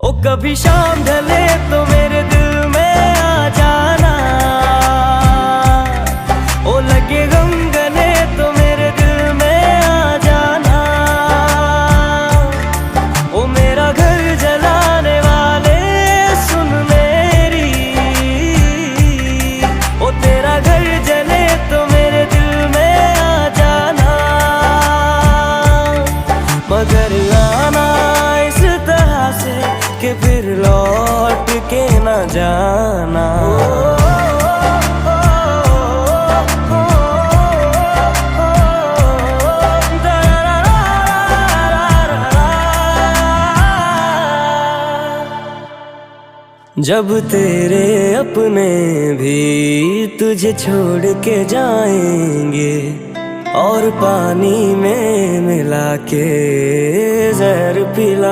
ओ कभी शाम ढले तो मेरे दिल में आ जाना, ओ लगे गम गले तो मेरे दिल में आ जाना। ओ मेरा घर जलाने वाले सुन मेरी, ओ तेरा घर जले तो मेरे दिल में आ जाना। मगर आना इस तरह से कि फिर लौट के न जाना। जब तेरे अपने भी तुझे छोड़ के जाएंगे और पानी में मिला के जहर पिला